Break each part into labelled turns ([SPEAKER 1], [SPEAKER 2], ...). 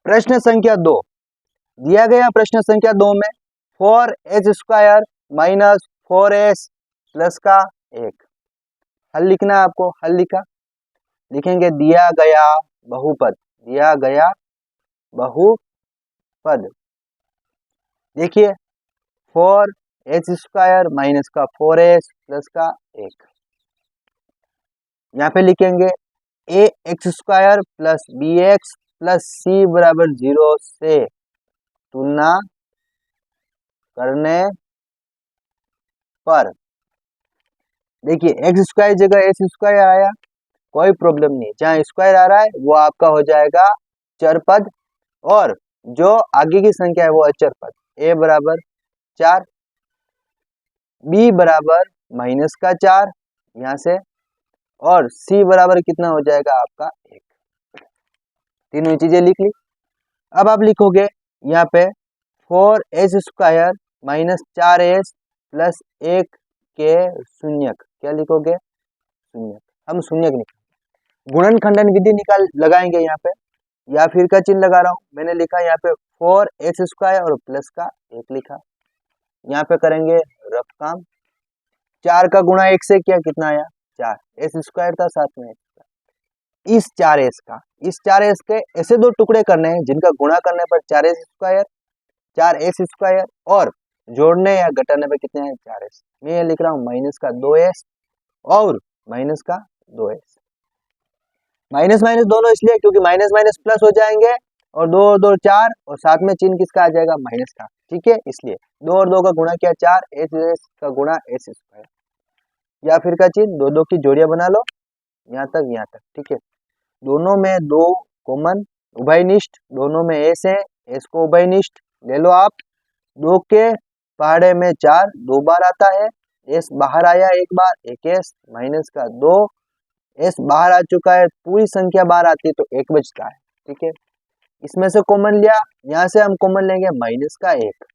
[SPEAKER 1] प्रश्न संख्या 2 दिया गया प्रश्न संख्या 2 में 4h² माइनस 4s प्लस का 1 हल लिखना है आपको। हल लिखा, लिखेंगे दिया गया बहुपद, दिया गया बहुपद। देखिए 4h² माइनस का 4s प्लस का 1, यहाँ पे लिखेंगे ax² plus bx plus c बराबर 0 से तुलना करने पर, देखिए x² जगह s² आया, कोई प्रॉब्लम नहीं, जहाँ स्क्वायर आ रहा है वो आपका हो जाएगा चर पद और जो आगे की संख्या है वो अचर पद। a बराबर 4, b बराबर माइनस का 4 यहाँ से, और c बराबर कितना हो जाएगा आपका 1। तीनों चीजें लिख ली। अब आप लिखोगे यहाँ पे 4h² माइनस 4s प्लस 1 के शून्यक, क्या लिखोगे शून्यक, हम शून्यक निकाल गुणन खंडन विधि निकाल लगाएंगे यहाँ पे, या फिर का चिन्ह लगा रहा हूँ, मैंने लिखा यहाँ पे 4h² और प्लस का 1 लिखा, यहाँ पे करेंगे रफ काम। 4 का गुणा 1 से किया, कितना आया 4, s² था साथ में इस 4s का, इस 4s के ऐसे दो टुकड़े करने हैं जिनका गुणा करने पर 4s², 4s² और जोड़ने या घटाने पर कितने हैं 4s। मैं ये लिख रहा हूँ माइनस का 2s और माइनस का 2s, माइनस माइनस दोनों इसलिए क्योंकि माइनस माइनस प्लस हो जाएंगे और 2 और 2 4 और साथ में चिन्ह किसका आ जाएगा माइनस का, ठीक है, इसलिए 2 और 2 का गुणा किया 4, s का गुणा s², या फिर का चिन्ह 2 2 की जोड़ियां बना लो यहाँ तक, ठीक है। दोनों में 2 कॉमन उभयनिष्ठ, दोनों में s है, s को उभयनिष्ठ ले लो आप, 2 के पहाड़े में 4 2 बार आता है, s बाहर आया एक बार, एक s माइनस का 2, s बाहर आ चुका है, पूरी संख्या बाहर आती है तो 1 बचता है, ठीक है। इसमें से कॉमन लिया, यहाँ से हम कॉमन लेंगे माइनस का 1।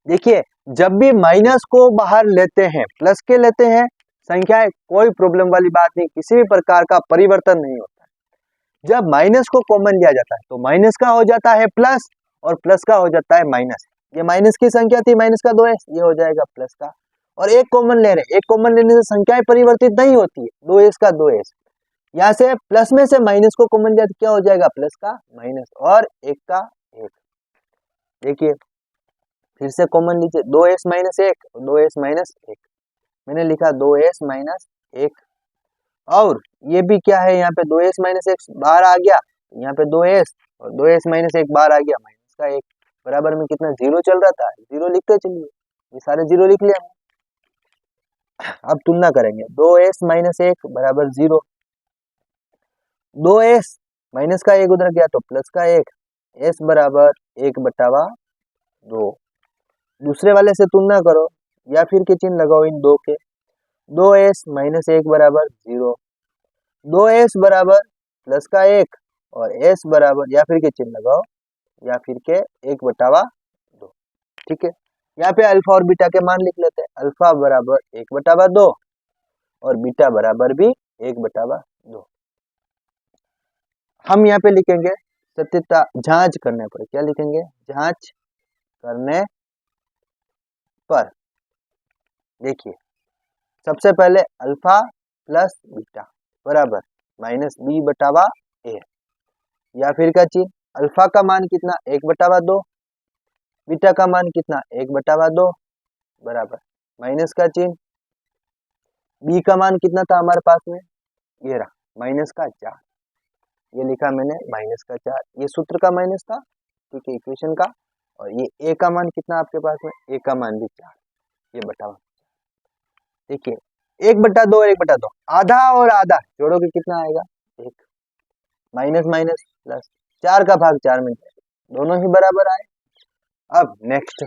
[SPEAKER 1] देखिए जब भी माइनस को बाहर लेते हैं प्लस के लेते हैं संख्याएं, कोई प्रॉब्लम वाली बात नहीं, किसी भी प्रकार का परिवर्तन नहीं होता है। जब माइनस को कॉमन लिया जाता है तो माइनस का हो जाता है प्लस और प्लस का हो जाता है माइनस। ये माइनस की संख्या थी, माइनस का 2s, ये हो जाएगा प्लस का, और एक कॉमन ले रहे, एक कॉमन लेने से संख्याएं परिवर्तित नहीं होती है, 2s का 2s, यहाँ से प्लस में से माइनस को कॉमन लिया तो क्या हो जाएगा प्लस का माइनस और 1 का 1। देखिए फिर से कॉमन लीजिए, 2s माइनस 1, 2s माइनस 1, मैंने लिखा 2s माइनस 1, और ये भी क्या है यहाँ पे 2s माइनस 1 बाहर आ गया, यहाँ पे 2s और 2s माइनस 1 बाहर आ गया, माइनस का 1 बराबर में कितना 0 चल रहा था, 0 लिखते चलिए, ये सारे 0 लिख लिया। अब तुलना करेंगे, 2s माइनस 1 बराबर 0, 2s माइनस का 1 उधर गया तो प्लस का 1, s बराबर 1/2। दूसरे वाले से तुलना करो या फिर के चिन्ह लगाओ इन दो के, 2s माइनस 1 बराबर 0, 2s बराबर प्लस का 1 और s बराबर, या फिर के चिन्ह लगाओ, या फिर के 1/2, ठीक है। यहाँ पे अल्फा और बीटा के मान लिख लेते हैं, अल्फा बराबर 1/2 और बीटा बराबर भी 1/2। हम यहाँ पे लिखेंगे सत्यता जांच करने पर, क्या लिखेंगे जांच करने पर। देखिए सबसे पहले अल्फा प्लस बीटा बराबर माइनस b/a, या फिर का चिन्ह अल्फा का मान कितना 1/2, बीटा का मान कितना 1/2 बराबर माइनस का चिन्ह, b का मान कितना था हमारे पास में, ये रहा माइनस का 4, ये लिखा मैंने माइनस का 4, ये सूत्र का माइनस था, ठीक है, इक्वेशन का, और ये a का मान कितना आपके पास में, a का मान भी 4, ये बटावा। देखिए 1/2 और 1/2 आधा और आधा जोड़ोगे कितना आएगा 1, माइनस माइनस प्लस, 4 का भाग 4 में दोनों ही बराबर आए। अब नेक्स्ट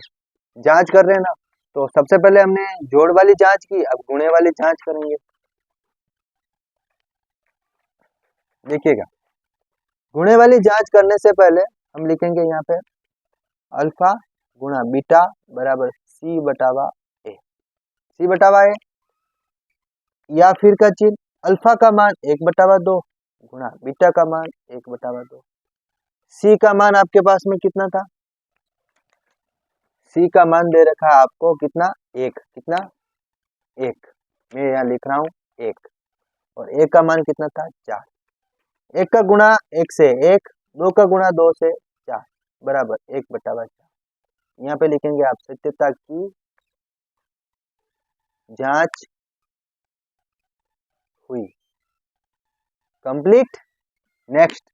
[SPEAKER 1] जांच कर रहे हैं ना, तो सबसे पहले हमने जोड़ वाली जांच की, अब गुणे वाली जांच करेंगे। देखिएगा गुणे वाली जांच करने से पहले हम लिखेंगे यहाँ पे अल्फा गुणा बीटा बराबर c/a, c/a, या फिर का चिन्ह अल्फा का मान 1/2 गुणा बीटा का मान 1/2, सी का मान आपके पास में कितना था? सी का मान दे रखा है आपको कितना? एक। कितना? एक। मैं यहाँ लिख रहा हूँ एक। और ए का मान कितना था? 4। एक का गुणा एक से एक, दो का गुणा दो से चार, बराबर 1/4। यहाँ पे लिखेंगे आप सत्यता की जांच हुई। कंप्लीट। नेक्स्ट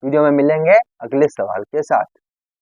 [SPEAKER 1] वीडियो में मिलेंगे अगले सवाल के साथ।